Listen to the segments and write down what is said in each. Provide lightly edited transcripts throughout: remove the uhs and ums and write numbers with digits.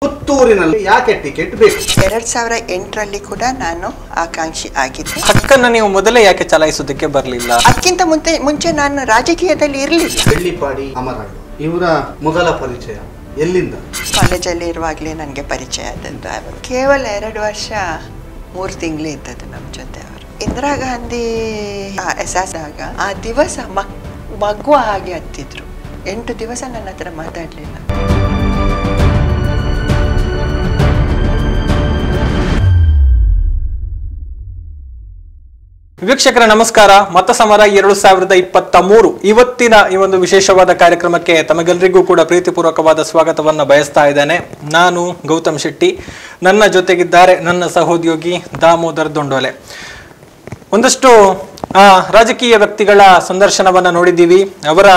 ಪುತ್ತೂರಿನಲ್ಲಿ ಯಾಕೆ ಟಿಕೆಟ್ ಬೇಕು? 2008ರಲ್ಲಿ ಕೂಡ ನಾನು ಆಕಾಂಕ್ಷಿ ಆಗಿದ್ದೆ. ಹಕ್ಕನ್ನು ನೀವು ಮೊದಲೇ ಯಾಕೆ ಚಲಾಯಿಸೋದಕ್ಕೆ ಬರಲಿಲ್ಲ? ಅದಕ್ಕಿಂತ ಮುಂಚೆ ನಾನು ರಾಜಕೀಯದಲ್ಲಿ ಇರಲಿಲ್ಲ. ಬೆಳ್ಳಿಪಾಡಿ ಅಮರ್ ಅಲ್ವಾ ಇವರ ಮೊದಲ ಪರಿಚಯ ಎಲ್ಲಿಂದ? ಕಾಲೇಜಲ್ಲಿ ಇರುವಾಗಲೇ ನನಗೆ ಪರಿಚಯ ಆದದ್ದು. ಕೇವಲ 2 ವರ್ಷ 3 ತಿಂಗಳು ಇದ್ದದ್ದು ನಮ್ಮ ಜೊತೆ ಅವರು. ಇಂದಿರಾ ಗಾಂಧಿ ಎಸಾದಾಗ ಆ ದಿವಸ ಮಗುವ ಹಾಗೆ ಹತ್ತಿದ್ರು. 8 ದಿವಸ ನನ್ನ ಹತ್ರ ಮಾತಾಡಲಿಲ್ಲ. ವೀಕ್ಷಕರ ನಮಸ್ಕಾರ. ಮತಸಮರ 2023 ಇವತ್ತಿನ ಈ ಒಂದು ವಿಶೇಷವಾದ ಕಾರ್ಯಕ್ರಮಕ್ಕೆ ತಮಗೆಲ್ಲರಿಗೂ ಕೂಡ ಪ್ರೀತಿಪೂರ್ವಕವಾದ ಸ್ವಾಗತವನ್ನು ಬಯಸ್ತಾ ಇದ್ದೇನೆ. ನಾನು ಗೌತಮ್ ಶೆಟ್ಟಿ, ನನ್ನ ಜೊತೆಗಿದ್ದಾರೆ ನನ್ನ ಸಹೋದ್ಯೋಗಿ ದಾಮೋದರ್ ದೊಂಡೋಲೆ. ಒಂದಷ್ಟು ರಾಜಕೀಯ ವ್ಯಕ್ತಿಗಳ ಸಂದರ್ಶನವನ್ನು ನೋಡಿದ್ದೀವಿ. ಅವರ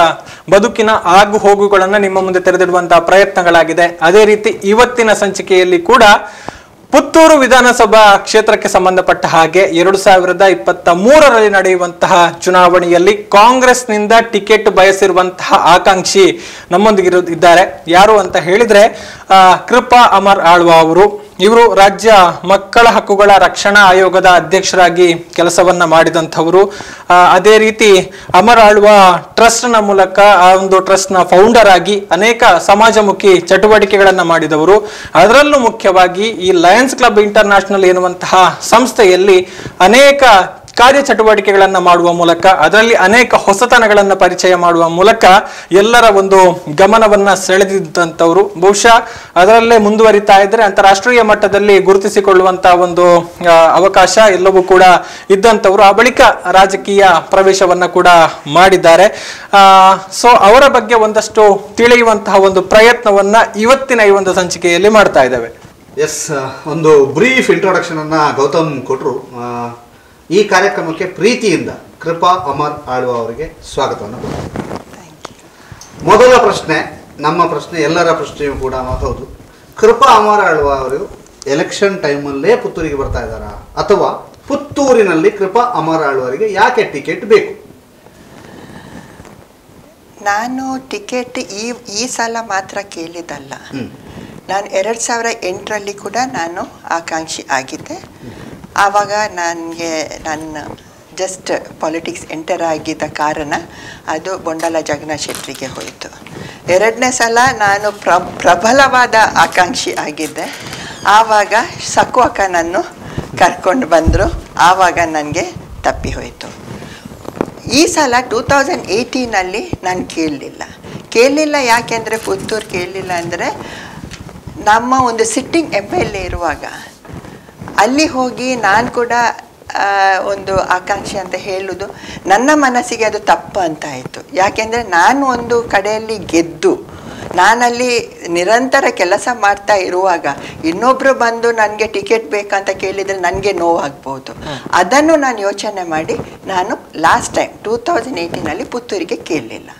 ಬದುಕಿನ ಆಗು ಹೋಗುಗಳನ್ನು ನಿಮ್ಮ ಮುಂದೆ ತೆರೆದಿಡುವಂತಹ ಪ್ರಯತ್ನಗಳಾಗಿದೆ. ಅದೇ ರೀತಿ ಇವತ್ತಿನ ಸಂಚಿಕೆಯಲ್ಲಿ ಕೂಡ ಪುತ್ತೂರು ವಿಧಾನಸಭಾ ಕ್ಷೇತ್ರಕ್ಕೆ ಸಂಬಂಧಪಟ್ಟ ಹಾಗೆ 2023ರಲ್ಲಿ ನಡೆಯುವಂತಹ ಚುನಾವಣೆಯಲ್ಲಿ ಕಾಂಗ್ರೆಸ್ನಿಂದ ಟಿಕೆಟ್ ಬಯಸಿರುವಂತಹ ಆಕಾಂಕ್ಷಿ ನಮ್ಮೊಂದಿಗೆ ಇದ್ದಾರೆ. ಯಾರು ಅಂತ ಹೇಳಿದ್ರೆ ಕೃಪಾ ಅಮರ್ ಆಳ್ವಾ ಅವರು. ಇವರು ರಾಜ್ಯ ಮಕ್ಕಳ ಹಕ್ಕುಗಳ ರಕ್ಷಣಾ ಆಯೋಗದ ಅಧ್ಯಕ್ಷರಾಗಿ ಕೆಲಸವನ್ನ ಮಾಡಿದಂಥವರು. ಅದೇ ರೀತಿ ಅಮರ್ ಆಳ್ವಾ ಟ್ರಸ್ಟ್ನ ಮೂಲಕ ಆ ಒಂದು ಟ್ರಸ್ಟ್ನ ಫೌಂಡರ್ ಆಗಿ ಅನೇಕ ಸಮಾಜಮುಖಿ ಚಟುವಟಿಕೆಗಳನ್ನ ಮಾಡಿದವರು. ಅದರಲ್ಲೂ ಮುಖ್ಯವಾಗಿ ಈ ಲಯನ್ಸ್ ಕ್ಲಬ್ ಇಂಟರ್ನ್ಯಾಷನಲ್ ಎನ್ನುವಂತಹ ಸಂಸ್ಥೆಯಲ್ಲಿ ಅನೇಕ ಕಾರ್ಯಚಟುವಟಿಕೆಗಳನ್ನ ಮಾಡುವ ಮೂಲಕ, ಅದರಲ್ಲಿ ಅನೇಕ ಹೊಸತನಗಳನ್ನ ಪರಿಚಯ ಮಾಡುವ ಮೂಲಕ ಎಲ್ಲರ ಒಂದು ಗಮನವನ್ನ ಸೆಳೆದಿದ್ದಂಥವ್ರು. ಬಹುಶಃ ಅದರಲ್ಲೇ ಮುಂದುವರಿತಾ ಇದ್ರೆ ಅಂತಾರಾಷ್ಟ್ರೀಯ ಮಟ್ಟದಲ್ಲಿ ಗುರುತಿಸಿಕೊಳ್ಳುವಂತಹ ಒಂದು ಅವಕಾಶ ಎಲ್ಲವೂ ಕೂಡ ಇದ್ದಂಥವ್ರು. ಆ ಬಳಿಕ ರಾಜಕೀಯ ಪ್ರವೇಶವನ್ನ ಕೂಡ ಮಾಡಿದ್ದಾರೆ. ಸೊ ಅವರ ಬಗ್ಗೆ ಒಂದಷ್ಟು ತಿಳಿಯುವಂತಹ ಒಂದು ಪ್ರಯತ್ನವನ್ನ ಇವತ್ತಿನ ಈ ಒಂದು ಸಂಚಿಕೆಯಲ್ಲಿ ಮಾಡ್ತಾ ಇದ್ದೇವೆ. ಎಸ್, ಒಂದು ಬ್ರೀಫ್ ಇಂಟ್ರೊಡಕ್ಷನ್ ಅನ್ನ ಗೌತಮ್ ಕೊಟ್ಟರು. ಈ ಕಾರ್ಯಕ್ರಮಕ್ಕೆ ಪ್ರೀತಿಯಿಂದ ಕೃಪಾ ಅಮರ್ ಆಳ್ವಾ ಅವರಿಗೆ ಸ್ವಾಗತವನ್ನು ಕೊಡ್ತೀನಿ. ಮೊದಲ ಪ್ರಶ್ನೆ, ನಮ್ಮ ಪ್ರಶ್ನೆ, ಎಲ್ಲರ ಪ್ರಶ್ನೆಯೂ ಕೂಡ ಹೌದು. ಕೃಪಾ ಅಮರ್ ಆಳ್ವಾ ಅವರು ಎಲೆಕ್ಷನ್ ಟೈಮಲ್ಲೇ ಪುತ್ತೂರಿಗೆ ಬರ್ತಾ ಇದ್ದಾರಾ, ಅಥವಾ ಪುತ್ತೂರಿನಲ್ಲಿ ಕೃಪಾ ಅಮರ್ ಆಳ್ವರಿಗೆ ಯಾಕೆ ಟಿಕೆಟ್ ಬೇಕು? ನಾನು ಟಿಕೆಟ್ ಈ ಸಲ ಮಾತ್ರ ಕೇಳಿದ್ದಲ್ಲ. ನಾನು 2008ರಲ್ಲಿ ಕೂಡ ನಾನು ಆಕಾಂಕ್ಷಿ ಆಗಿದ್ದೆ. ಆವಾಗ ನನ್ನ ಜಸ್ಟ್ ಪಾಲಿಟಿಕ್ಸ್ ಎಂಟರ್ ಆಗಿದ್ದ ಕಾರಣ ಅದು ಬೊಂಡಲ ಜಗನ್ನಾಥ್ ಶೆಟ್ಟಿಗೆ ಹೋಯಿತು. 2ನೇ ಸಲ ನಾನು ಪ್ರಬಲವಾದ ಆಕಾಂಕ್ಷಿ ಆಗಿದ್ದೆ. ಆವಾಗ ಸಕ್ಕು ಅಕ್ಕ ನನ್ನ ಕರ್ಕೊಂಡು ಬಂದರು. ಆವಾಗ ನನಗೆ ತಪ್ಪಿ ಹೋಯಿತು. ಈ ಸಲ 2018ನಲ್ಲಿ ನಾನು ಕೇಳಲಿಲ್ಲ. ಯಾಕೆಂದರೆ ಪುತ್ತೂರು ಕೇಳಲಿಲ್ಲ ಅಂದರೆ, ನಮ್ಮ ಒಂದು ಸಿಟ್ಟಿಂಗ್ MLA ಇರುವಾಗ ಅಲ್ಲಿ ಹೋಗಿ ನಾನು ಕೂಡ ಒಂದು ಆಕಾಂಕ್ಷಿ ಅಂತ ಹೇಳೋದು ನನ್ನ ಮನಸ್ಸಿಗೆ ಅದು ತಪ್ಪು ಅಂತ ಆಯಿತು. ಯಾಕೆಂದರೆ ನಾನು ಒಂದು ಕಡೆಯಲ್ಲಿ ಗೆದ್ದು ನಾನಲ್ಲಿ ನಿರಂತರ ಕೆಲಸ ಮಾಡ್ತಾ ಇರುವಾಗ ಇನ್ನೊಬ್ಬರು ಬಂದು ನನಗೆ ಟಿಕೆಟ್ ಬೇಕಂತ ಕೇಳಿದರೆ ನನಗೆ ನೋವಾಗ್ಬೋದು. ಅದನ್ನು ನಾನು ಯೋಚನೆ ಮಾಡಿ ನಾನು ಲಾಸ್ಟ್ ಟೈಮ್ 2018ನಲ್ಲಿ ಪುತ್ತೂರಿಗೆ ಕೇಳಲಿಲ್ಲ.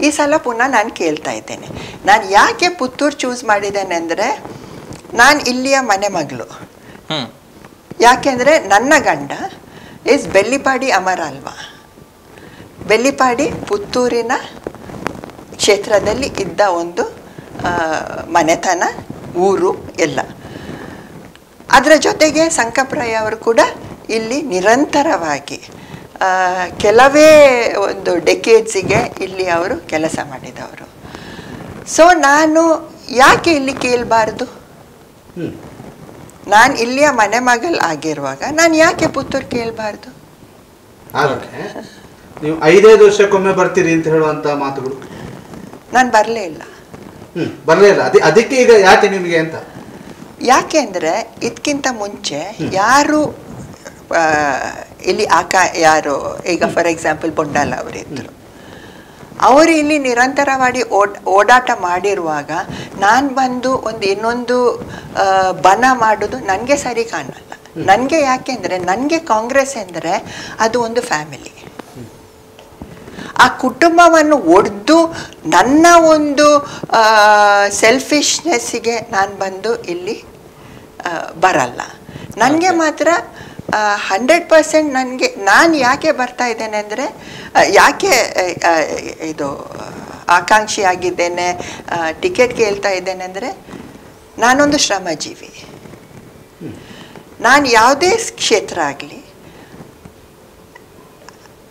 ಈ ಸಲ ಪುನಃ ನಾನು ಕೇಳ್ತಾ ಇದ್ದೇನೆ. ನಾನು ಯಾಕೆ ಪುತ್ತೂರು ಚೂಸ್ ಮಾಡಿದ್ದೇನೆ ಅಂದರೆ, ನಾನು ಇಲ್ಲಿಯ ಮನೆ ಮಗಳು. ಯಾಕೆಂದರೆ ನನ್ನ ಗಂಡ ಇಸ್ ಬೆಳ್ಳಿಪಾಡಿ ಅಮರ್ ಅಲ್ವಾ. ಬೆಳ್ಳಿಪಾಡಿ ಪುತ್ತೂರಿನ ಕ್ಷೇತ್ರದಲ್ಲಿ ಇದ್ದ ಒಂದು ಮನೆತನ, ಊರು ಎಲ್ಲ. ಅದರ ಜೊತೆಗೆ ಸಂಕಪ್ರಾಯ ಅವರು ಕೂಡ ಇಲ್ಲಿ ನಿರಂತರವಾಗಿ ಕೆಲವೇ ಒಂದು ಡೆಕೇಡ್ಸಿಗೆ ಇಲ್ಲಿ ಅವರು ಕೆಲಸ ಮಾಡಿದವರು. ಸೊ ನಾನು ಯಾಕೆ ಇಲ್ಲಿ ಕೇಳಬಾರ್ದು? ನಾನು ಇಲ್ಲಿಯ ಮನೆ ಮಗಳು ಆಗಿರುವಾಗ ನಾನು ಯಾಕೆ ಪುತ್ತೂರು ಕೇಳಬಾರ್ದು? ನೀವು 5 ವರ್ಷಕ್ಕೊಮ್ಮೆ ಬರ್ತೀರಿ ಅಂತ ಹೇಳುವಂತ ಮಾತುಗಳು. ನಾನು ಬರಲೇ ಇಲ್ಲ. ಅದಕ್ಕೆ ಈಗ ಯಾಕೆ ನಿಮಗೆ ಅಂತ? ಯಾಕೆ ಅಂದರೆ ಇದಕ್ಕಿಂತ ಮುಂಚೆ ಯಾರು ಇಲ್ಲಿ ಯಾರು ಈಗ ಫಾರ್ ಎಕ್ಸಾಂಪಲ್ ಬೊಂಡಾಲ ಅವರಿದ್ದರು, ಅವರು ಇಲ್ಲಿ ನಿರಂತರವಾಗಿ ಓಡಾಟ ಮಾಡಿರುವಾಗ ನಾನು ಬಂದು ಇನ್ನೊಂದು ಬನ ಮಾಡೋದು ನನಗೆ ಸರಿ ಕಾಣಲ್ಲ. ನನಗೆ ಯಾಕೆಂದರೆ ನನಗೆ ಕಾಂಗ್ರೆಸ್ ಎಂದರೆ ಅದು ಒಂದು ಫ್ಯಾಮಿಲಿ. ಆ ಕುಟುಂಬವನ್ನು ಒಡೆದು ನನ್ನ ಒಂದು ಸೆಲ್ಫಿಶ್ನೆಸ್ಸಿಗೆ ನಾನು ಬಂದು ಇಲ್ಲಿ ಬರಲ್ಲ. ನನಗೆ ಮಾತ್ರ 100% ನನಗೆ ನಾನು ಯಾಕೆ ಬರ್ತಾ ಇದ್ದೇನೆ ಅಂದರೆ, ಯಾಕೆ ಇದು ಆಕಾಂಕ್ಷಿ ಆಗಿದ್ದೇನೆ, ಟಿಕೆಟ್ ಕೇಳ್ತಾ ಇದ್ದೇನೆ ಅಂದರೆ, ನಾನೊಂದು ಶ್ರಮಜೀವಿ. ನಾನು ಯಾವುದೇ ಕ್ಷೇತ್ರ ಆಗಲಿ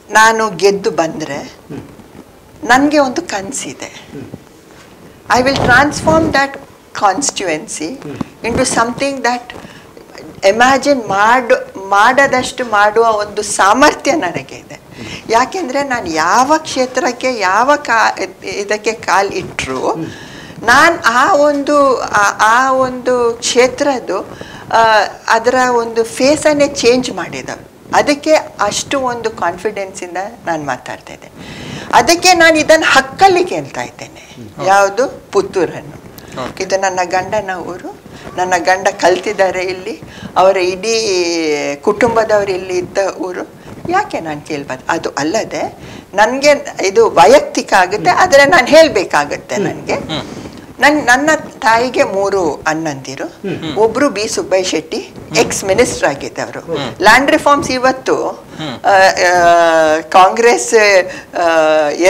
ನಾನು ಗೆದ್ದು ಬಂದರೆ ನನಗೆ ಒಂದು ಕನಸಿದೆ. I will transform that constituency into something that imagine ಮಾಡದಷ್ಟು ಮಾಡುವ ಒಂದು ಸಾಮರ್ಥ್ಯ ನನಗೆ ಇದೆ. ಯಾಕೆಂದರೆ ನಾನು ಯಾವ ಕ್ಷೇತ್ರಕ್ಕೆ ಯಾವ ಇದಕ್ಕೆ ಕಾಲು ಇಟ್ಟರು ನಾನು ಆ ಒಂದು ಕ್ಷೇತ್ರದ್ದು ಅದರ ಒಂದು ಫೇಸನ್ನೇ ಚೇಂಜ್ ಮಾಡಿದವು. ಅದಕ್ಕೆ ಅಷ್ಟು ಒಂದು ಕಾನ್ಫಿಡೆನ್ಸಿಂದ ನಾನು ಮಾತಾಡ್ತಾ ಇದ್ದೇನೆ. ಅದಕ್ಕೆ ನಾನು ಇದನ್ನು ಹಕ್ಕಲ್ಲಿ ಕೇಳ್ತಾ ಇದ್ದೇನೆ. ಯಾವುದು? ಪುತ್ತೂರನ್ನು. ಇದು ನನ್ನ ಗಂಡನ ಊರು. ನನ್ನ ಗಂಡ ಕಲ್ತಿದ್ದಾರೆ ಇಲ್ಲಿ. ಅವರ ಇಡೀ ಕುಟುಂಬದವರು ಇಲ್ಲಿ ಇದ್ದ ಊರು. ಯಾಕೆ ನಾನು ಕೇಳ್ಬಾರ್ದು? ಅದು ಅಲ್ಲದೆ ನನಗೆ ಇದು ವೈಯಕ್ತಿಕ ಆಗುತ್ತೆ, ಆದರೆ ನಾನು ಹೇಳಬೇಕಾಗತ್ತೆ. ನನಗೆ ನನ್ನ ತಾಯಿಗೆ 3 ಅಣ್ಣಂದಿರು. ಒಬ್ರು B Subbaiah Shetty, X minister ಆಗಿದ್ದವರು. Land reforms ಇವತ್ತು ಕಾಂಗ್ರೆಸ್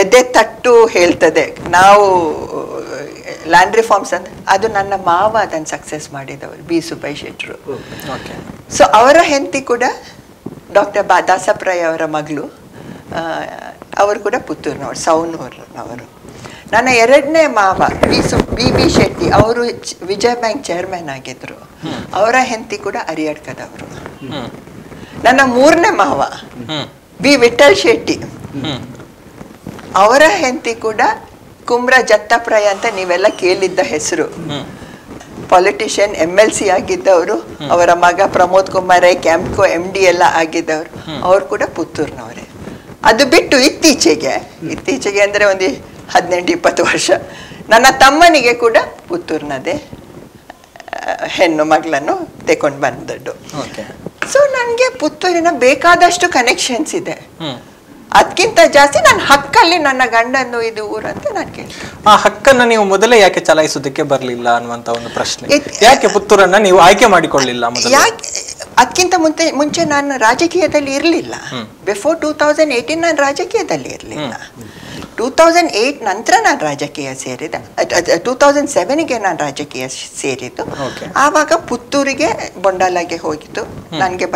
ಎದೆ ತಟ್ಟು ಹೇಳ್ತದೆ ನಾವು ಲ್ಯಾಂಡ್ ರಿಫಾರ್ಮ್ಸ್ ಅಂತ. ಅದು ನನ್ನ ಮಾವ ಅದನ್ನು ಸಕ್ಸಸ್ ಮಾಡಿದವರು, ಬಿ ಸುಬ್ಬಯ್ಯಶೆಟ್ಟರು. ಸೊ ಅವರ ಹೆಂಡತಿ ಕೂಡ ಡಾಕ್ಟರ್ ದಾಸಪ್ರಾಯ್ ಅವರ ಮಗಳು. ಅವರು ಕೂಡ ಪುತ್ತೂರಿನವರು, ಸೌನೂರಿನವರು. ನನ್ನ 2ನೇ ಮಾವ ಬಿ ಶೆಟ್ಟಿ, ಅವರು ವಿಜಯ ಬ್ಯಾಂಕ್ ಚೇರ್ಮನ್ ಆಗಿದ್ರು. ಅವರ ಹೆಂಡತಿ ಕೂಡ ಅರಿಯಡ್ಕದವರು. ನನ್ನ 3ನೇ ಮಾವ ಬಿ ವಿಠಲ್ ಶೆಟ್ಟಿ, ಅವರ ಹೆಂಡತಿ ಕೂಡ ಕುಮ್ರ ಜತ್ತಪ್ರಾಯ ಅಂತ ನೀವೆಲ್ಲ ಕೇಳಿದ್ದ ಹೆಸರು. Politician, MLC ಆಗಿದ್ದವರು. ಅವರ ಮಗ ಪ್ರಮೋದ್ ಕುಮಾರ್ ರೈ ಕ್ಯಾಂಪ್ಕೋ MD ಎಲ್ಲ ಆಗಿದ್ದವರು. ಅವರು ಕೂಡ ಪುತ್ತೂರಿನವರೇ. ಅದು ಬಿಟ್ಟು ಇತ್ತೀಚೆಗೆ ಅಂದರೆ ಒಂದು 18-20 ವರ್ಷ ನನ್ನ ತಮ್ಮನಿಗೆ ಕೂಡ ಪುತ್ತೂರಿನದೇ ಹೆಣ್ಣು ಮಗಳನ್ನು ತೆಕೊಂಡು ಬಂದದ್ದು. ಸೊ ನನಗೆ ಪುತ್ತೂರಿನ ಬೇಕಾದಷ್ಟು ಕನೆಕ್ಷನ್ಸ್ ಇದೆ. ಅದಕ್ಕಿಂತ ಜಾಸ್ತಿ ನಾನು ಹಕ್ಕಲ್ಲಿ ನನ್ನ ಗಂಡನ್ನು ಇದು ಊರಂತ ನಾನು ಕೇಳ್ತೀನಿ. ಆ ಹಕ್ಕನ್ನು ನೀವು ಮೊದಲೇ ಯಾಕೆ ಚಲಾಯಿಸೋದಕ್ಕೆ ಬರಲಿಲ್ಲ ಅನ್ನುವಂತ ಒಂದು ಪ್ರಶ್ನೆ. ಯಾಕೆ ಪುತ್ತೂರನ್ನ ನೀವು ಆಯ್ಕೆ ಮಾಡಿಕೊಳ್ಳಿಲ್ಲ? ಯಾಕೆ? ಅದಕ್ಕಿಂತ ಮುಂಚೆ ನಾನು ರಾಜಕೀಯದಲ್ಲಿ ಇರಲಿಲ್ಲ. ಬಿಫೋರ್ 2018 ನಾನು ರಾಜಕೀಯದಲ್ಲಿ ಇರಲಿಲ್ಲ. 2008 ನಂತರ ನಾನು ರಾಜಕೀಯ ಸೇರಿದೆ. 2007ಗೆ ನಾನು ರಾಜಕೀಯ ಸೇರಿದ್ದು. ಆವಾಗ ಪುತ್ತೂರಿಗೆ ಬೊಂಡಾಲಾಗೆ ಹೋಗಿದ್ದು. ನನಗೆ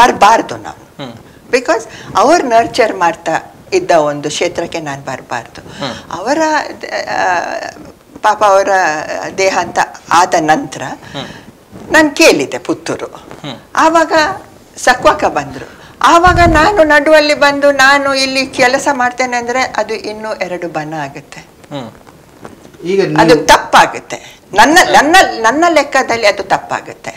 ಬರಬಾರ್ದು ನಾನು. ಬಿಕಾಸ್ ಅವ್ರು ನರ್ಚರ್ ಮಾಡ್ತಾ ಇದ್ದ ಒಂದು ಕ್ಷೇತ್ರಕ್ಕೆ ನಾನು ಬರಬಾರ್ದು. ಅವರ ಪಾಪ ಅವರ ದೇಹಾಂತ ಆದ ನಂತರ ನಾನು ಕೇಳಿದೆ ಪುತ್ತೂರು. ಆವಾಗ ಸಕ್ವಾಕ ಬಂದರು. ಆವಾಗ ನಾನು ನಡುವಲ್ಲಿ ಬಂದು ನಾನು ಇಲ್ಲಿ ಕೆಲಸ ಮಾಡ್ತೇನೆ ಅಂದರೆ ಅದು ಇನ್ನೂ 2 ಬಣ ಆಗುತ್ತೆ. ಅದು ತಪ್ಪಾಗುತ್ತೆ. ನನ್ನ ಲೆಕ್ಕದಲ್ಲಿ ಅದು ತಪ್ಪಾಗುತ್ತೆ.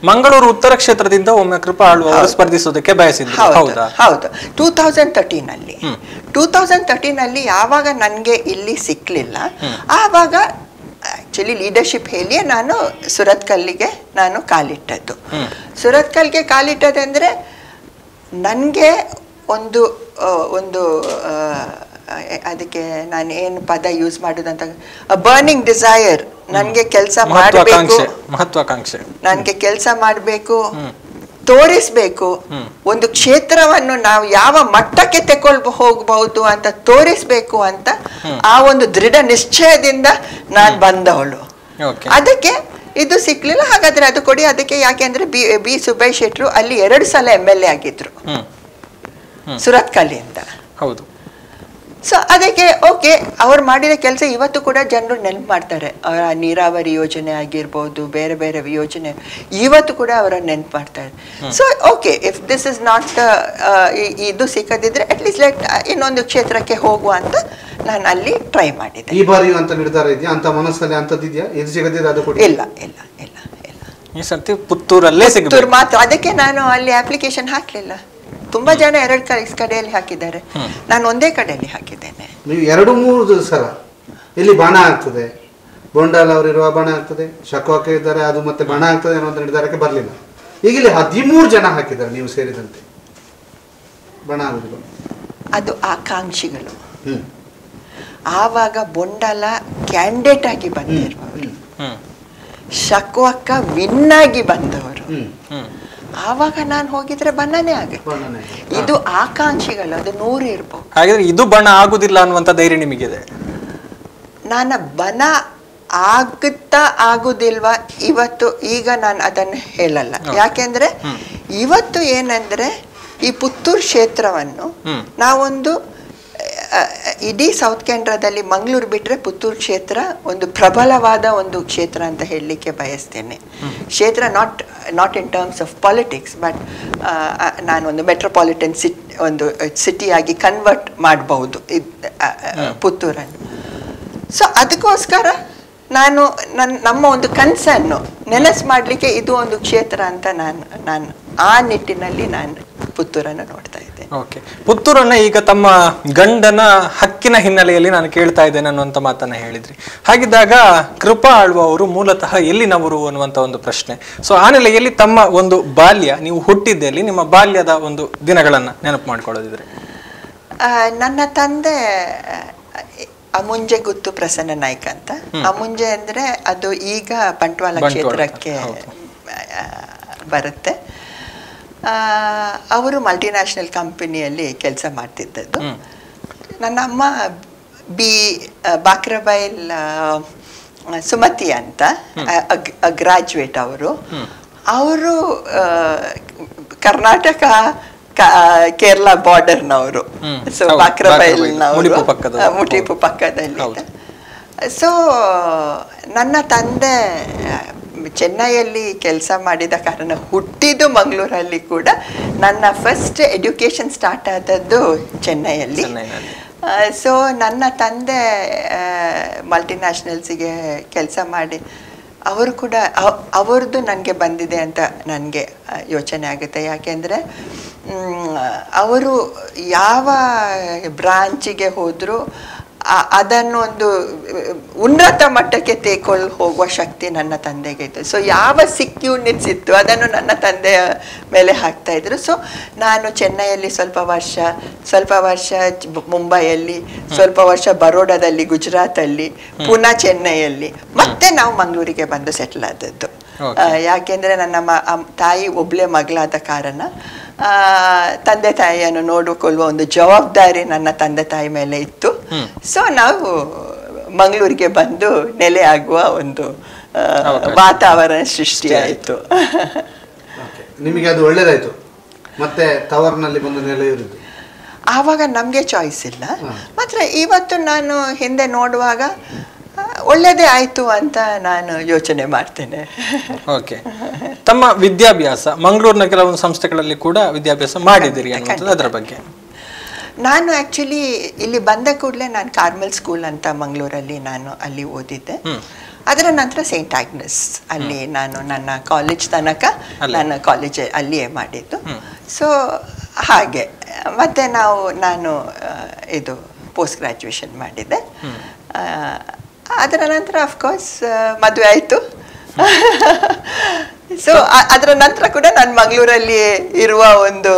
ಮಂಗಳೂರು ಉತ್ತರ ಕ್ಷೇತ್ರದಿಂದ ಒಮ್ಮೆ ಕೃಪಾ ಆಳ್ವ ಅವರು ಸ್ಪರ್ಧಿಸೋದಕ್ಕೆ ಬಯಸಿದ್ರು. ಹೌದು. 2013 ಯಾವಾಗ ನನಗೆ ಇಲ್ಲಿ ಸಿಕ್ಲಿಲ್ಲ, ಆವಾಗ ಆಕ್ಚುಲಿ ಲೀಡರ್ಶಿಪ್ ಹೇಳಿ ನಾನು ಸುರತ್ಕಲ್ಗೆ ನಾನು ಕಾಲಿಟ್ಟದ್ದು. ಸುರತ್ಕಲ್ಗೆ ಕಾಲಿಟ್ಟದಂದ್ರೆ ನನಗೆ ಒಂದು ಅದಕ್ಕೆ ನಾನು ಏನು ಪದ ಯೂಸ್ ಮಾಡೋದಂತ, ಬರ್ನಿಂಗ್ ಡಿಸೈರ್. ನನಗೆ ಕೆಲಸ ಮಾಡಬೇಕು, ಮಹತ್ವಾಕಾಂಕ್ಷೆ. ನನಗೆ ಕೆಲಸ ಮಾಡಬೇಕು, ತೋರಿಸ್ಬೇಕು. ಒಂದು ಕ್ಷೇತ್ರವನ್ನು ನಾವು ಯಾವ ಮಟ್ಟಕ್ಕೆ ಹೋಗಬಹುದು ಅಂತ ತೋರಿಸ್ಬೇಕು ಅಂತ ಆ ಒಂದು ದೃಢ ನಿಶ್ಚಯದಿಂದ ನಾನು ಬಂದವಳು. ಅದಕ್ಕೆ ಇದು ಸಿಕ್ಲಿಲ್ಲ. ಹಾಗಾದ್ರೆ ಅದು ಕೊಡಿ. ಅದಕ್ಕೆ ಯಾಕೆಂದ್ರೆ ಬಿ ಸುಬ್ಬಯ್ಯಶೆಟ್ಟರು ಅಲ್ಲಿ 2 ಸಲ MLA ಆಗಿದ್ರು ಸುರತ್ಕಲ್ಲಿಂದ. ಹೌದು. ಸೊ ಅದಕ್ಕೆ ಓಕೆ, ಅವ್ರು ಮಾಡಿದ ಕೆಲಸ ಇವತ್ತು ಕೂಡ ಜನರು ನೆನಪು ಮಾಡ್ತಾರೆ. ಅವರ ನೀರಾವರಿ ಯೋಜನೆ ಆಗಿರ್ಬೋದು, ಬೇರೆ ಬೇರೆ ಯೋಜನೆ ಇವತ್ತು ಕೂಡ ಅವರ ನೆನಪು ಮಾಡ್ತಾರೆ. So okay, if this is not ಇದು ಸಿಕ್ಕದಿದ್ರೆ ಅಟ್ಲೀಸ್ಟ್ ಇನ್ನೊಂದು ಕ್ಷೇತ್ರಕ್ಕೆ ಹೋಗುವ ಅಂತ ನಾನು ಅಲ್ಲಿ ಟ್ರೈ ಮಾಡಿದೆ. ಈ ಬಾರಿ ಅಂತ ನಿರ್ಧಾರ ಇದೆಯಾ? ಅಂತ ಮನಸ್ಸಲ್ಲಿ ಅಂತದಿದೆಯಾ? ಇದು ಸಿಗದಿದ್ರೆ ಅದು ಕೊಡಿ? ಇಲ್ಲ. ಈ ಸರ್ತಿ ಪುತ್ತೂರಲ್ಲೇ ಪುತ್ತೂರು ಮಾತ್ರ. ಅದಕ್ಕೆ ನಾನು ಅಲ್ಲಿ ಅಪ್ಲಿಕೇಶನ್ ಹಾಕ್ಲಿಲ್ಲ. ತುಂಬಾ ಜನ 2 ಕಡೆಯಲ್ಲಿ ಹಾಕಿದ್ದಾರೆ, ನಾನು ಒಂದೇ ಕಡೆಯಲ್ಲಿ ಹಾಕಿದ್ದೇನೆ. ನೀವು 2-3 ಸಲ ಇಲ್ಲಿ ಬಣ ಆಗ್ತದೆ, ಬೊಂಡಾಲ್ ಅವರಿರುವ ಬಣ ಆಗ್ತದೆ, ಶಕ್ವಾಕ ಇದ್ದಾರೆ, ಅದು ಮತ್ತೆ ಬಣ ಆಗ್ತದೆ ಅನ್ನೋ ನಿರ್ಧಾರಕ್ಕೆ ಬರಲಿಲ್ಲ. ಈಗ ಇಲ್ಲಿ 13 ಜನ ಹಾಕಿದ್ದಾರೆ ನೀವು ಸೇರಿದಂತೆ. ಬಣ ಆಗುದಿಲ್ಲ, ಅದು ಆಕಾಂಕ್ಷಿಗಳು. ಆವಾಗ ಬೊಂಡಾಲ ಕ್ಯಾಂಡಿಡೇಟ್ ಆಗಿ ಬಂದಿರುವವರು, ಶಕ್ವಾಕ ವಿನ್ ಆಗಿ ಬಂದವರು. ಆವಾಗ ನಾನು ಹೋಗಿದ್ರೆ ಬಣ್ಣನೇ ಆಗುತ್ತೆ. ಇದು ಆಕಾಂಕ್ಷಿಗಳು, ಅದು 100 ಇರ್ಬೋದು. ಹಾಗಾದ್ರೆ ಇದು ಬಣ ಆಗುದಿಲ್ಲ ಅನ್ನುವಂತ ಧೈರ್ಯ ನಿಮಗಿದೆ? ನಾನು ಬಣ ಆಗುತ್ತಾ ಆಗುದಿಲ್ವಾ ಇವತ್ತು ಈಗ ನಾನು ಅದನ್ನು ಹೇಳಲ್ಲ. ಯಾಕೆಂದ್ರೆ ಇವತ್ತು ಏನಂದ್ರೆ ಈ ಪುತ್ತೂರು ಕ್ಷೇತ್ರವನ್ನು ನಾವೊಂದು ಇಡೀ ಸೌತ್ ಕೇಂದ್ರದಲ್ಲಿ ಮಂಗಳೂರು ಬಿಟ್ಟರೆ ಪುತ್ತೂರು ಕ್ಷೇತ್ರ ಒಂದು ಪ್ರಬಲವಾದ ಒಂದು ಕ್ಷೇತ್ರ ಅಂತ ಹೇಳಲಿಕ್ಕೆ ಬಯಸ್ತೇನೆ. ಕ್ಷೇತ್ರ not in terms of politics, but ನಾನು ಒಂದು ಮೆಟ್ರೋಪಾಲಿಟನ್ ಒಂದು ಸಿಟಿಯಾಗಿ ಕನ್ವರ್ಟ್ ಮಾಡಬಹುದು ಪುತ್ತೂರನ್ನು. ಸೊ ಅದಕ್ಕೋಸ್ಕರ ನಾನು ನಮ್ಮ ಒಂದು ಕನಸನ್ನು ನೆನಸು ಮಾಡಲಿಕ್ಕೆ ಇದು ಒಂದು ಕ್ಷೇತ್ರ ಅಂತ ನಾನು ಆ ನಿಟ್ಟಿನಲ್ಲಿ ನಾನು ಪುತ್ತೂರನ್ನು ನೋಡ್ತಾ ಇದ್ದೇನೆ. ಓಕೆ, ಪುತ್ತೂರನ್ನ ಈಗ ತಮ್ಮ ಗಂಡನ ಹಕ್ಕಿನ ಹಿನ್ನೆಲೆಯಲ್ಲಿ ನಾನು ಕೇಳ್ತಾ ಇದ್ದೇನೆ ಅನ್ನುವಂಥ ಮಾತನ್ನ ಹೇಳಿದ್ರಿ. ಹಾಗಿದ್ದಾಗ ಕೃಪಾ ಆಳ್ವ ಅವರು ಮೂಲತಃ ಎಲ್ಲಿನವರು ಅನ್ನುವಂಥ ಒಂದು ಪ್ರಶ್ನೆ. ಸೊ ಆ ನೆಲೆಯಲ್ಲಿ ತಮ್ಮ ಒಂದು ಬಾಲ್ಯ, ನೀವು ಹುಟ್ಟಿದ್ದಲ್ಲಿ ನಿಮ್ಮ ಬಾಲ್ಯದ ಒಂದು ದಿನಗಳನ್ನ ನೆನಪು ಮಾಡ್ಕೊಳ್ಳೋದಿದ್ರೆ? ನನ್ನ ತಂದೆ ಅಮುಂಜೆ ಗುತ್ತು ಪ್ರಸನ್ನ ನಾಯ್ಕ ಅಂತ. ಅಮುಂಜೆ ಅಂದ್ರೆ ಅದು ಈಗ ಬಂಟ್ವಾಳ ಕ್ಷೇತ್ರಕ್ಕೆ ಬರುತ್ತೆ. ಅವರು ಮಲ್ಟಿನ್ಯಾಷನಲ್ ಕಂಪನಿಯಲ್ಲಿ ಕೆಲಸ ಮಾಡ್ತಿದ್ದದ್ದು. ನನ್ನ ಅಮ್ಮ ಬಾಕ್ರಬೈಲ್ ಸುಮತಿ ಅಂತ ಗ್ರಾಜ್ಯುಯೇಟ್ ಅವರು ಕರ್ನಾಟಕ ಕೇರಳ ಬಾರ್ಡರ್ನವರು. ಸೊ ಬಾಕ್ರಬೈಲ್ನವರು ಮುಟಿಪು ಪಕ್ಕದಲ್ಲಿ. ಸೊ ನನ್ನ ತಂದೆ ಚೆನ್ನೈಯಲ್ಲಿ ಕೆಲಸ ಮಾಡಿದ ಕಾರಣ ಹುಟ್ಟಿದ್ದು ಮಂಗಳೂರಲ್ಲಿ ಕೂಡ ನನ್ನ ಫಸ್ಟ್ ಎಡ್ಯುಕೇಶನ್ ಸ್ಟಾರ್ಟ್ ಆದದ್ದು ಚೆನ್ನೈಯಲ್ಲಿ. ಸೊ ನನ್ನ ತಂದೆ ಮಲ್ಟಿನ್ಯಾಷನಲ್ಸಿಗೆ ಕೆಲಸ ಮಾಡಿ ಅವರು ಕೂಡ ಅವ್ರದ್ದು ನನಗೆ ಬಂದಿದೆ ಅಂತ ನನಗೆ ಯೋಚನೆ ಆಗುತ್ತೆ. ಯಾಕೆಂದರೆ ಅವರು ಯಾವ ಬ್ರಾಂಚಿಗೆ ಹೋದರೂ ಅದನ್ನು ಒಂದು ಉನ್ನತ ಮಟ್ಟಕ್ಕೆ ತೆಗೆದುಕೊಂಡು ಹೋಗುವ ಶಕ್ತಿ ನನ್ನ ತಂದೆಗೆ ಇತ್ತು. ಸೊ ಯಾವ ಸಿಕ್ ಯೂನಿಟ್ಸ್ ಇತ್ತು ಅದನ್ನು ನನ್ನ ತಂದೆಯ ಮೇಲೆ ಹಾಕ್ತಾ ಇದ್ರು. ಸೊ ನಾನು ಚೆನ್ನೈಯಲ್ಲಿ ಸ್ವಲ್ಪ ವರ್ಷ ಮುಂಬೈಯಲ್ಲಿ, ಸ್ವಲ್ಪ ವರ್ಷ ಬರೋಡಾದಲ್ಲಿ, ಗುಜರಾತಲ್ಲಿ, ಪುನಃ ಚೆನ್ನೈಯಲ್ಲಿ, ಮತ್ತೆ ನಾವು ಮಂಗಳೂರಿಗೆ ಬಂದು ಸೆಟ್ಲ್ ಆದದ್ದು. ಯಾಕೆಂದರೆ ನನ್ನ ತಾಯಿ ಒಬ್ಬಳೇ ಮಗಳಾದ ಕಾರಣ ತಂದೆ ತಾಯಿಯನ್ನು ನೋಡಿಕೊಳ್ಳುವ ಒಂದು ಜವಾಬ್ದಾರಿ ನನ್ನ ತಂದೆ ತಾಯಿ ಮೇಲೆ ಇತ್ತು. ಸೊ ನಾವು ಮಂಗಳೂರಿಗೆ ಬಂದು ನೆಲೆ ಆಗುವ ಒಂದು ವಾತಾವರಣ ಸೃಷ್ಟಿಯಾಯಿತು. ನಿಮಗೆ ಅದು ಒಳ್ಳೇದಾಯ್ತು, ಮತ್ತೆ ತವರಿನಲ್ಲಿ ಬಂದು ನೆಲೆ ಇರುವುದು. ಆವಾಗ ನಮಗೆ ಚಾಯ್ಸ್ ಇಲ್ಲ. ಮಾತ್ರ ಇವತ್ತು ನಾನು ಹಿಂದೆ ನೋಡುವಾಗ ಒಳ್ಳೆಯದೇ ಆಯ್ತು ಅಂತ ನಾನು ಯೋಚನೆ ಮಾಡ್ತೇನೆ. ಓಕೆ, ತಮ್ಮ ವಿದ್ಯಾಭ್ಯಾಸ ಮಂಗಳೂರಿನ ಕೆಲವೊಂದು ಸಂಸ್ಥೆಗಳಲ್ಲಿ ಕೂಡ ವಿದ್ಯಾಭ್ಯಾಸ ಮಾಡಿದ್ದೀರಿ ಅನ್ನೋದು, ಅದರ ಬಗ್ಗೆ? ನಾನು ಆ್ಯಕ್ಚುಲಿ ಇಲ್ಲಿ ಬಂದ ಕೂಡಲೇ ನಾನು ಕಾರ್ಮೆಲ್ ಸ್ಕೂಲ್ ಅಂತ ಮಂಗಳೂರಲ್ಲಿ ನಾನು ಅಲ್ಲಿ ಓದಿದ್ದೆ. ಅದರ ನಂತರ ಸೈಂಟ್ ಆಗ್ನೆಸ್ ಅಲ್ಲಿ ನಾನು ನನ್ನ ಕಾಲೇಜ್ ತನಕ ನಾನು ಕಾಲೇಜ್ ಅಲ್ಲಿಯೇ ಮಾಡಿದ್ದು. ಸೊ ಹಾಗೆ ಮತ್ತೆ ನಾನು ಇದು ಪೋಸ್ಟ್ ಗ್ರ್ಯಾಜುಯೇಷನ್ ಮಾಡಿದ್ದೆ. ಅದರ ನಂತರ ಅಫ್ಕೋರ್ಸ್ ಮದುವೆ ಆಯಿತು. ಸೊ ಅದರ ನಂತರ ಕೂಡ ನಾನು ಮಂಗಳೂರಲ್ಲಿ ಇರುವ ಒಂದು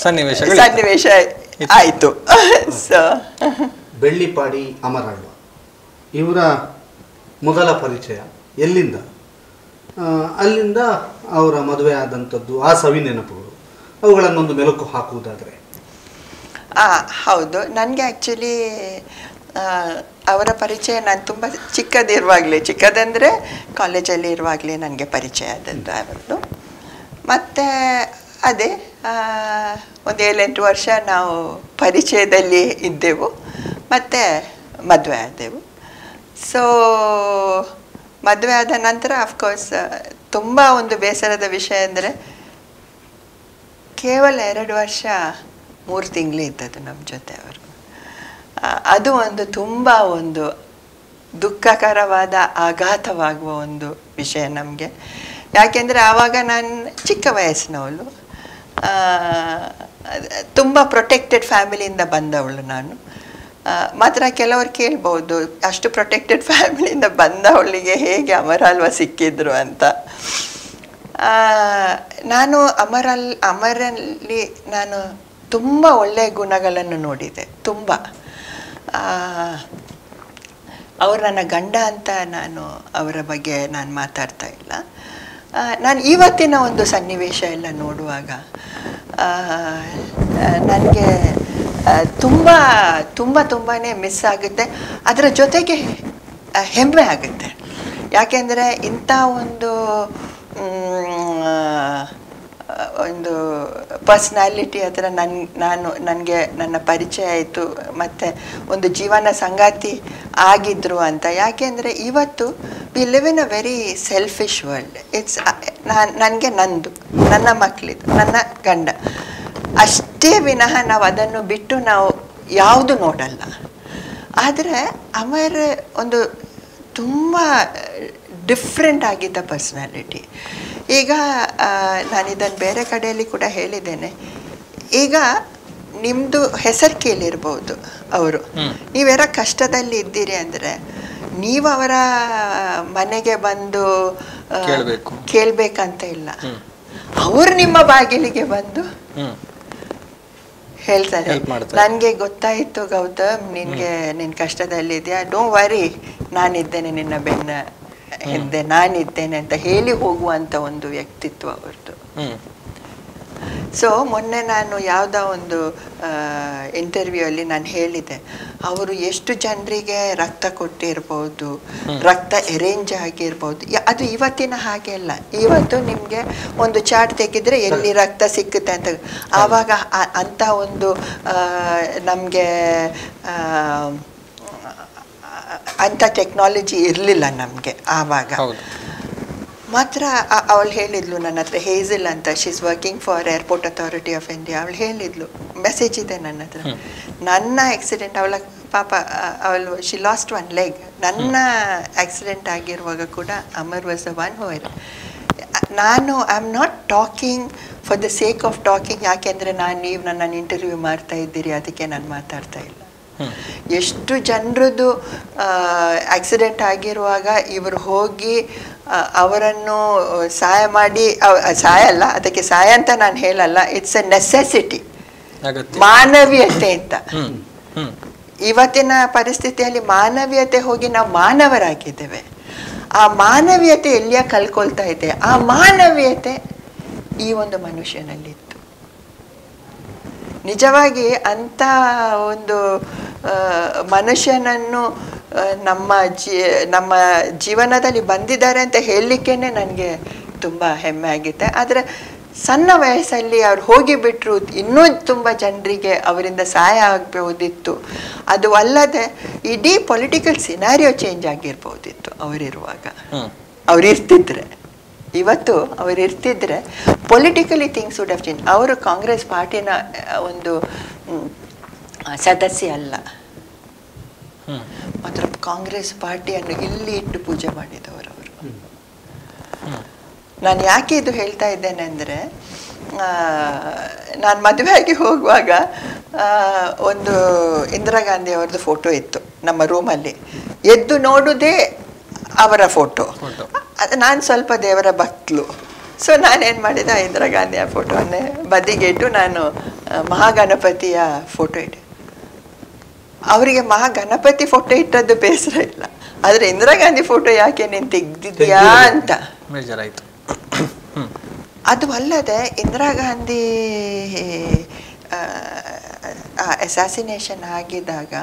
ಸನ್ನಿವೇಶ ಆಯಿತು. ಸೊ ಬೆಳ್ಳಿಪಾಡಿ ಅಮರ್ ಅಲ್ವಾ ಇವರ ಮೊದಲ ಪರಿಚಯ ಎಲ್ಲಿಂದ, ಅಲ್ಲಿಂದ ಅವರ ಮದುವೆ ಆದಂಥದ್ದು, ಆ ಸವಿ ನೆನಪುಗಳು, ಅವುಗಳನ್ನೊಂದು ಮೆಲುಕು ಹಾಕುವುದಾದರೆ? ಹೌದು, ನನಗೆ ಆ್ಯಕ್ಚುಲಿ ಅವರ ಪರಿಚಯ ನಾನು ತುಂಬ ಚಿಕ್ಕದಂದರೆ ಕಾಲೇಜಲ್ಲಿ ಇರುವಾಗಲೇ ನನಗೆ ಪರಿಚಯ ಆದದ್ದು ಅವರದ್ದು. ಮತ್ತು ಅದೇ ಒಂದು 7-8 ವರ್ಷ ನಾವು ಪರಿಚಯದಲ್ಲಿ ಇದ್ದೆವು, ಮತ್ತು ಮದುವೆ ಆದೆವು. ಸೊ ಮದುವೆ ಆದ ನಂತರ ಅಫ್ಕೋರ್ಸ್ ತುಂಬ ಒಂದು ಬೇಸರದ ವಿಷಯ ಅಂದರೆ ಕೇವಲ 2 ವರ್ಷ 3 ತಿಂಗಳು ಇದ್ದದ್ದು ನಮ್ಮ ಜೊತೆ ಅವರು. ಅದು ಒಂದು ತುಂಬ ಒಂದು ದುಃಖಕರವಾದ ಆಘಾತವಾಗುವ ಒಂದು ವಿಷಯ ನಮಗೆ. ಯಾಕೆಂದರೆ ಆವಾಗ ನಾನು ಚಿಕ್ಕ ವಯಸ್ಸಿನವಳು, ತುಂಬ ಪ್ರೊಟೆಕ್ಟೆಡ್ ಫ್ಯಾಮಿಲಿಯಿಂದ ಬಂದವಳು ನಾನು. ಮಾತ್ರ ಕೆಲವರು ಕೇಳ್ಬೋದು, ಅಷ್ಟು ಪ್ರೊಟೆಕ್ಟೆಡ್ ಫ್ಯಾಮಿಲಿಯಿಂದ ಬಂದವಳಿಗೆ ಹೇಗೆ ಅಮರ್ ಅಲ್ವಾ ಸಿಕ್ಕಿದ್ರು ಅಂತ. ನಾನು ಅಮರಲ್ಲಿ ನಾನು ತುಂಬ ಒಳ್ಳೆಯ ಗುಣಗಳನ್ನು ನೋಡಿದೆ. ತುಂಬ ಅವರು ನನ್ನ ಗಂಡ ಅಂತ ನಾನು ಅವರ ಬಗ್ಗೆ ನಾನು ಮಾತಾಡ್ತಾ ಇಲ್ಲ. ನಾನು ಇವತ್ತಿನ ಒಂದು ಸನ್ನಿವೇಶ ಎಲ್ಲ ನೋಡುವಾಗ ನನಗೆ ತುಂಬಾ ಮಿಸ್ ಆಗುತ್ತೆ. ಅದರ ಜೊತೆಗೆ ಹೆಮ್ಮೆ ಆಗುತ್ತೆ. ಯಾಕೆಂದರೆ ಇಂಥ ಒಂದು ಪರ್ಸ್ನಾಲಿಟಿ ಹತ್ರ ನನಗೆ ನನ್ನ ಪರಿಚಯ ಆಯಿತು, ಮತ್ತು ಒಂದು ಜೀವನ ಸಂಗಾತಿ ಆಗಿದ್ರು ಅಂತ. ಯಾಕೆಂದರೆ ಇವತ್ತು we live in a very selfish world. It's ನನಗೆ ನನ್ನ ಮಕ್ಕಳಿದು, ನನ್ನ ಗಂಡ ಅಷ್ಟೇ ವಿನಃ ನಾವು ಅದನ್ನು ಬಿಟ್ಟು ನಾವು ಯಾವುದು ನೋಡಲ್ಲ. ಆದರೆ ಅಮರ್ ಒಂದು ತುಂಬ ಡಿಫ್ರೆಂಟ್ ಆಗಿದ್ದ ಪರ್ಸ್ನಾಲಿಟಿ. ಈಗ ನಾನು ಇದನ್ನು ಬೇರೆ ಕಡೆಯಲ್ಲಿ ಕೂಡ ಹೇಳಿದ್ದೇನೆ. ಈಗ ನಿಮ್ಮದು ಹೆಸರು ಕೇಳಿರ್ಬೋದು ಅವರು, ನೀವ್ಯಾರ ಕಷ್ಟದಲ್ಲಿ ಇದ್ದೀರಿ ಅಂದರೆ ನೀವು ಅವರ ಮನೆಗೆ ಬಂದು ಕೇಳಬೇಕಂತ ಇಲ್ಲ, ಅವರು ನಿಮ್ಮ ಬಾಗಿಲಿಗೆ ಬಂದು ಹೇಳ್ತಾರೆ, ನನಗೆ ಗೊತ್ತಾಯಿತು ಗೌತಮ್, ನಿನ್ನ ಕಷ್ಟದಲ್ಲಿದೆಯಾ, ಡೋಂಟ್ ವರಿ, ನಾನಿದ್ದೇನೆ, ನಿನ್ನ ಬೆನ್ನ ಹಿಂದೆ ನಾನಿದ್ದೇನೆ ಅಂತ ಹೇಳಿ ಹೋಗುವಂಥ ಒಂದು ವ್ಯಕ್ತಿತ್ವ ಅವ್ರದ್ದು. ಸೊ ಮೊನ್ನೆ ನಾನು ಯಾವುದೋ ಒಂದು ಇಂಟರ್ವ್ಯೂ ಅಲ್ಲಿ ನಾನು ಹೇಳಿದೆ, ಅವರು ಎಷ್ಟು ಜನರಿಗೆ ರಕ್ತ ಕೊಟ್ಟಿರ್ಬೋದು, ರಕ್ತ ಅರೇಂಜ್ ಆಗಿರ್ಬೋದು. ಅದು ಇವತ್ತಿನ ಹಾಗೆ ಅಲ್ಲ. ಇವತ್ತು ನಿಮಗೆ ಒಂದು ಚಾರ್ಟ್ ತೆಗೆದ್ರೆ ಎಲ್ಲಿ ರಕ್ತ ಸಿಕ್ಕುತ್ತೆ ಅಂತ. ಆವಾಗ ಅಂಥ ಒಂದು ನಮಗೆ ಅಂಥ ಟೆಕ್ನಾಲಜಿ ಇರಲಿಲ್ಲ ನಮಗೆ ಆವಾಗ. ಮಾತ್ರ ಅವಳು ಹೇಳಿದ್ಲು ನನ್ನ ಹತ್ರ, ಹೇಝಲ್ ಅಂತ, she is working for airport authority of India. ಅವಳು ಹೇಳಿದ್ಲು, ಮೆಸೇಜ್ ಇದೆ ನನ್ನ ಹತ್ರ, ನನ್ನ ಆಕ್ಸಿಡೆಂಟ್, ಅವಳ ಪಾಪ ಅವಳು ಶಿ ಲಾಸ್ಟ್ ಒನ್ ಲೆಗ್. ನನ್ನ ಆಕ್ಸಿಡೆಂಟ್ ಆಗಿರುವಾಗ ಕೂಡ Amar was the one who ನಾನು I am not talking for the sake of talking. ಯಾಕೆಂದರೆ ನೀವು ನನ್ನನ್ನು ಇಂಟರ್ವ್ಯೂ ಮಾಡ್ತಾ ಇದ್ದೀರಿ, ಅದಕ್ಕೆ ನಾನು ಮಾತಾಡ್ತಾ ಇಲ್ಲ. ಎಷ್ಟು ಜನರದ್ದು ಆಕ್ಸಿಡೆಂಟ್ ಆಗಿರುವಾಗ ಇವರು ಹೋಗಿ ಅವರನ್ನು ಸಹಾಯ ಮಾಡಿ, ಸಹಾಯ ಅಲ್ಲ, ಅದಕ್ಕೆ ಸಹಾಯ ಅಂತ ನಾನು ಹೇಳಲ್ಲ, ಇಟ್ಸ್ ಎ ನೆಸೆಸಿಟಿ, ಮಾನವೀಯತೆ ಅಂತ. ಇವತ್ತಿನ ಪರಿಸ್ಥಿತಿಯಲ್ಲಿ ಮಾನವೀಯತೆ ಹೋಗಿ ನಾವು ಮಾನವರಾಗಿದ್ದೇವೆ. ಆ ಮಾನವೀಯತೆ ಎಲ್ಲಿಯ ಕಳ್ಕೊಳ್ತಾ ಇದೆ. ಆ ಮಾನವೀಯತೆ ಈ ಒಂದು ಮನುಷ್ಯನಲ್ಲಿತ್ತು. ನಿಜವಾಗಿ ಅಂಥ ಒಂದು ಮನುಷ್ಯನನ್ನು ನಮ್ಮ ಜೀವನದಲ್ಲಿ ಬಂದಿದ್ದಾರೆ ಅಂತ ಹೇಳಲಿಕ್ಕೇ ನನಗೆ ತುಂಬ ಹೆಮ್ಮೆ ಆಗಿದೆ. ಆದರೆ ಸಣ್ಣ ವಯಸ್ಸಲ್ಲಿ ಅವ್ರು ಹೋಗಿಬಿಟ್ರು, ಇನ್ನೂ ತುಂಬ ಜನರಿಗೆ ಅವರಿಂದ ಸಹಾಯ ಆಗಬಹುದಿತ್ತು. ಅದು ಅಲ್ಲದೆ ಇಡೀ ಪೊಲಿಟಿಕಲ್ ಸಿನಾರಿಯೋ ಚೇಂಜ್ ಆಗಿರ್ಬೋದಿತ್ತು ಅವರಿರುವಾಗ, ಅವರಿರ್ತಿದ್ರೆ. ಇವತ್ತು ಅವರಿರ್ತಿದ್ರೆ politically things would have change. ಅವರು ಕಾಂಗ್ರೆಸ್ ಪಾರ್ಟಿನ ಒಂದು ಸದಸ್ಯ ಅಲ್ಲ, ಮಾತ್ರ ಕಾಂಗ್ರೆಸ್ ಪಾರ್ಟಿಯನ್ನು ಇಲ್ಲಿ ಇಟ್ಟು ಪೂಜೆ ಮಾಡಿದವರು ಅವರು. ನಾನು ಯಾಕೆ ಇದು ಹೇಳ್ತಾ ಇದ್ದೇನೆ ಅಂದರೆ, ನಾನು ಮದುವೆಯಾಗಿ ಹೋಗುವಾಗ ಒಂದು ಇಂದಿರಾ ಗಾಂಧಿ ಅವ್ರದ್ದು ಫೋಟೋ ಇತ್ತು ನಮ್ಮ ರೂಮಲ್ಲಿ. ಎದ್ದು ನೋಡುವುದೇ ಅವರ ಫೋಟೋ. ನಾನು ಸ್ವಲ್ಪ ದೇವರ ಭಕ್ತಲು. ಸೊ ನಾನೇನು ಮಾಡಿದೆ, ಇಂದಿರಾ ಗಾಂಧಿಯ ಫೋಟೋವನ್ನೇ ಬದಿಗೆ ಇಟ್ಟು ನಾನು ಮಹಾಗಣಪತಿಯ ಫೋಟೋ ಇಟ್ಟೆ. ಅವರಿಗೆ ಮಹಾಗಣಪತಿ ಫೋಟೋ ಇಟ್ಟದ್ದು ಬೇಸರ ಇಲ್ಲ, ಆದರೆ ಇಂದಿರಾ ಗಾಂಧಿ ಫೋಟೋ ಯಾಕೆ ನೀನು ತೆಗ್ದಿದ್ಯಾ ಅಂತ ಬೇಜಾರಾಯಿತು. ಅದು ಅಲ್ಲದೆ ಇಂದಿರಾ ಗಾಂಧಿ ಅಸಾಸಿನೇಷನ್ ಆಗಿದ್ದಾಗ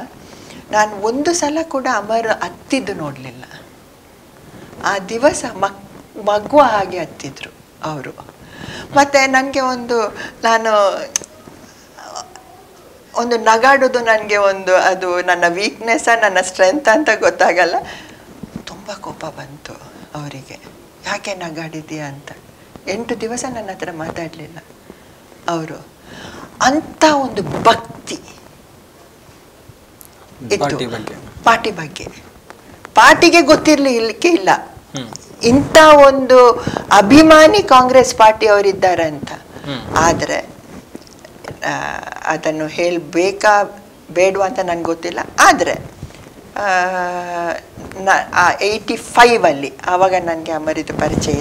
ನಾನು ಒಂದು ಸಲ ಕೂಡ ಅಮರ್ ಹತ್ತಿದ್ದು ನೋಡಲಿಲ್ಲ. ಆ ದಿವಸ ಮಗುವ ಹಾಗೆ ಹತ್ತಿದ್ರು ಅವರು. ಮತ್ತು ನನಗೆ ನಾನು ನಗಾಡೋದು ನನಗೆ ಅದು ನನ್ನ ವೀಕ್ನೆಸ್ ನನ್ನ ಸ್ಟ್ರೆಂತ್ ಅಂತ ಗೊತ್ತಾಗಲ್ಲ. ತುಂಬ ಕೋಪ ಬಂತು ಅವರಿಗೆ, ಯಾಕೆ ನಗಾಡಿದ್ಯಾ ಅಂತ. 8 ದಿವಸ ನನ್ನ ಹತ್ರ ಮಾತಾಡಲಿಲ್ಲ ಅವರು. ಅಂಥ ಒಂದು ಭಕ್ತಿ ಇತ್ತು ಪಾರ್ಟಿ ಬಗ್ಗೆ. ಪಾರ್ಟಿಗೆ ಗೊತ್ತಿರಲಿಕ್ಕೆ ಇಲ್ಲ ಇಂಥ ಒಂದು ಅಭಿಮಾನಿ ಕಾಂಗ್ರೆಸ್ ಪಾರ್ಟಿ ಅವರಿದ್ದಾರೆ ಅಂತ. ಆದರೆ ಅದನ್ನು ಹೇಳಬೇಕಾ ಬೇಡವಾ ಅಂತ ನನಗೆ ಗೊತ್ತಿಲ್ಲ. ಆದರೆ 85 ಆವಾಗ ನನಗೆ ಅಮರಿದು ಪರಿಚಯ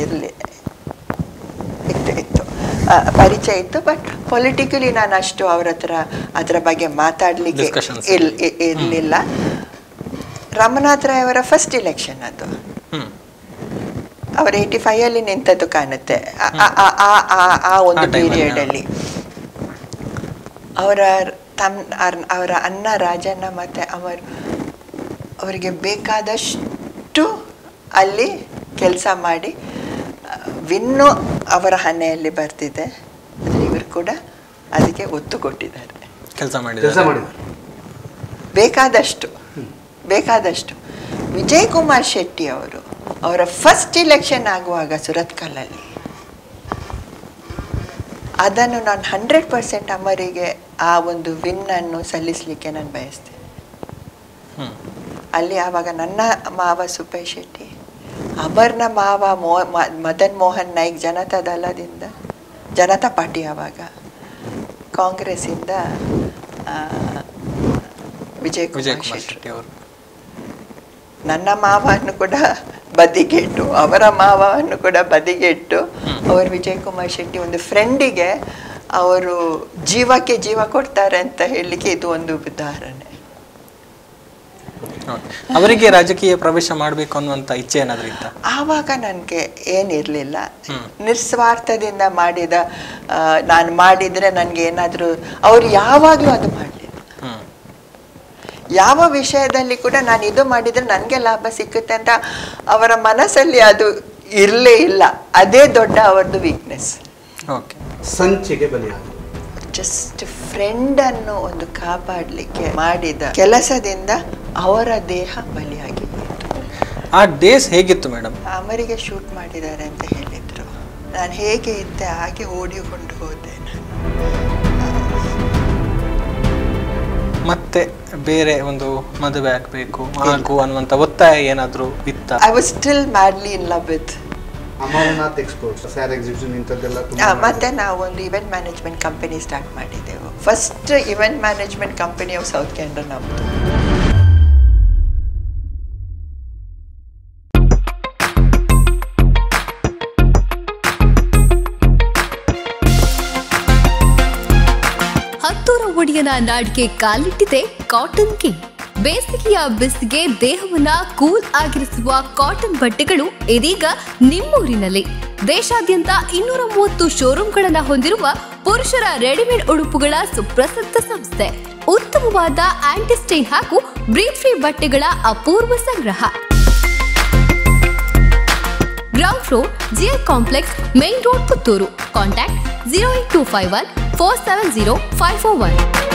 ಇತ್ತು. ಬಟ್ ಪೊಲಿಟಿಕಲಿ ನಾನು ಅಷ್ಟು ಅದರ ಬಗ್ಗೆ ಮಾತಾಡಲಿಕ್ಕೆ ಇರಲಿಲ್ಲ. ರಮನಾಥ್ ರಾಯ್ ಅವರ ಫಸ್ಟ್ ಇಲೆಕ್ಷನ್ ಅದು. ಅವರು 85 ನಿಂತದ್ದು ಕಾಣುತ್ತೆ ಆ ಒಂದು ಪೀರಿಯಡಲ್ಲಿ. ಅವರ ಅಣ್ಣ ರಾಜಣ್ಣ ಮತ್ತು ಅವರಿಗೆ ಬೇಕಾದಷ್ಟು ಅಷ್ಟು ಅಲ್ಲಿ ಕೆಲಸ ಮಾಡಿ ವಿನ್ನು ಅವರ ಹಣೆಯಲ್ಲಿ ಬರ್ತಿದೆ. ಆದರೆ ಇವರು ಕೂಡ ಅದಕ್ಕೆ ಒತ್ತು ಕೊಟ್ಟಿದ್ದಾರೆ, ಕೆಲಸ ಮಾಡಿ ಬೇಕಾದಷ್ಟು. ವಿಜಯ್ ಕುಮಾರ್ ಶೆಟ್ಟಿ ಅವರು ಅವರ ಫಸ್ಟ್ ಇಲೆಕ್ಷನ್ ಆಗುವಾಗ ಸುರತ್ಕಲ್ಲಲ್ಲಿ ಅದನ್ನು ನಾನು 100% ಅಮರಿಗೆ ಆ ಒಂದು ವಿನ್ನನ್ನು ಸಲ್ಲಿಸಲಿಕ್ಕೆ ನಾನು ಬಯಸ್ತೇನೆ. ಅಲ್ಲಿ ಆವಾಗ ನನ್ನ ಮಾವ ಸುಬ್ಬಯ್ಯ ಶೆಟ್ಟಿ, ಅಮರ್ನ ಮಾವ ಮದನ್ ಮೋಹನ್ ನಾಯ್ಕ್ ಜನತಾ ಪಾರ್ಟಿ ಆವಾಗ, ಕಾಂಗ್ರೆಸ್ಸಿಂದ ವಿಜಯ್ ಕುಮಾರ್ ಶೆಟ್ಟಿ ಅವರು. ನನ್ನ ಮಾವನ್ನು ಕೂಡ ಬದಿಗೆಟ್ಟು, ಅವರ ಮಾವನ್ನು ಕೂಡ ಬದಿಗೆಟ್ಟು ಅವರು ವಿಜಯ್ ಕುಮಾರ್ ಶೆಟ್ಟಿ ಒಂದು ಫ್ರೆಂಡಿಗೆ ಅವರು ಜೀವಕ್ಕೆ ಜೀವ ಕೊಡ್ತಾರೆ ಅಂತ ಹೇಳಲಿಕ್ಕೆ ಇದು ಒಂದು ಉದಾಹರಣೆ. ಅವರಿಗೆ ರಾಜಕೀಯ ಪ್ರವೇಶ ಮಾಡಬೇಕು ಅನ್ನುವಂತ ಇಚ್ಛೆ ಏನಾದ್ರೂ ಇತ್ತ? ಆವಾಗ ನನಗೆ ಏನಿರಲಿಲ್ಲ, ನಿಸ್ವಾರ್ಥದಿಂದ ಮಾಡಿದ, ನಾನು ಮಾಡಿದರೆ ನನಗೆ ಏನಾದರೂ, ಅವರು ಯಾವಾಗಲೂ ಅದು ಮಾಡಲಿಲ್ಲ. ಯಾವ ವಿಷಯದಲ್ಲಿ ಕೂಡ ನಾನು ಇದು ಮಾಡಿದರೆ ನನಗೆ ಲಾಭ ಸಿಕ್ಕುತ್ತೆ ಅಂತ ಅವರ ಮನಸ್ಸಲ್ಲಿ ಅದು ಇರಲೇ ಇಲ್ಲ. ಅದೇ ದೊಡ್ಡ ಅವರದ್ದು ವೀಕ್ನೆಸ್. ಸಂಚಿಗೆ ಬಲಿಯಾದ ಜಸ್ಟ್ ಫ್ರೆಂಡನ್ನು ಒಂದು ಕಾಪಾಡಲಿಕ್ಕೆ ಮಾಡಿದ ಕೆಲಸದಿಂದ ಅವರ ದೇಹ ಬಲಿಯಾಗಿ ಆ ಡೇಸ್ ಹೇಗಿತ್ತು ಮೇಡಮ್? ಅಮರಿಗೆ ಶೂಟ್ ಮಾಡಿದ್ದಾರೆ ಅಂತ ಹೇಳಿದ್ರು. ನಾನು ಹೇಗೆ ಇದ್ದೆ ಹಾಗೆ ಓಡಿಕೊಂಡು ಹೋದೆ. ಮತ್ತೆ ಬೇರೆ ಒಂದು ಮದುವೆ ಆಗಬೇಕು ಅನ್ನುವಂತ ಒತ್ತಾಯ ಏನಾದರೂ ಇತ್ತ? I was still madly in love with Amarnath exports, ಸ್ಯಾರ್ exhibition ಇಂಥದ್ದೆಲ್ಲ. ಮತ್ತೆ ನಾವು ಒಂದು ಇವೆಂಟ್ ಮ್ಯಾನೇಜ್ಮೆಂಟ್ ಕಂಪನಿ ಸ್ಟಾರ್ಟ್ ಮಾಡಿದ್ದೆವು. First event management company of south Canara ನಮ್ಮದು. ಹತ್ತೂರ ಒಡೆಯನ ನಾಡಿಗೆ ಕಾಲಿಟ್ಟಿದೆ ಕಾಟನ್ ಕಿಂಗ್. ಬೇಸಿಗೆಯ ಬಿಸಿಗೆ ದೇಹವನ್ನ ಕೂಲ್ ಆಗಿರಿಸುವ ಕಾಟನ್ ಬಟ್ಟೆಗಳು ಇದೀಗ ನಿಮ್ಮೂರಿನಲ್ಲಿ. ದೇಶಾದ್ಯಂತ 230 ಶೋರೂಮ್ಗಳನ್ನ ಹೊಂದಿರುವ ಪುರುಷರ ರೆಡಿಮೇಡ್ ಉಡುಪುಗಳ ಸುಪ್ರಸಿದ್ಧ ಸಂಸ್ಥೆ. ಉತ್ತಮವಾದ ಆಂಟಿಸ್ಟೈನ್ ಹಾಗೂ ಬ್ರೀತ್ ಫ್ರೀ ಬಟ್ಟೆಗಳ ಅಪೂರ್ವ ಸಂಗ್ರಹ. Ground floor, GL complex, main road, Puttur. Contact 08251 470 541.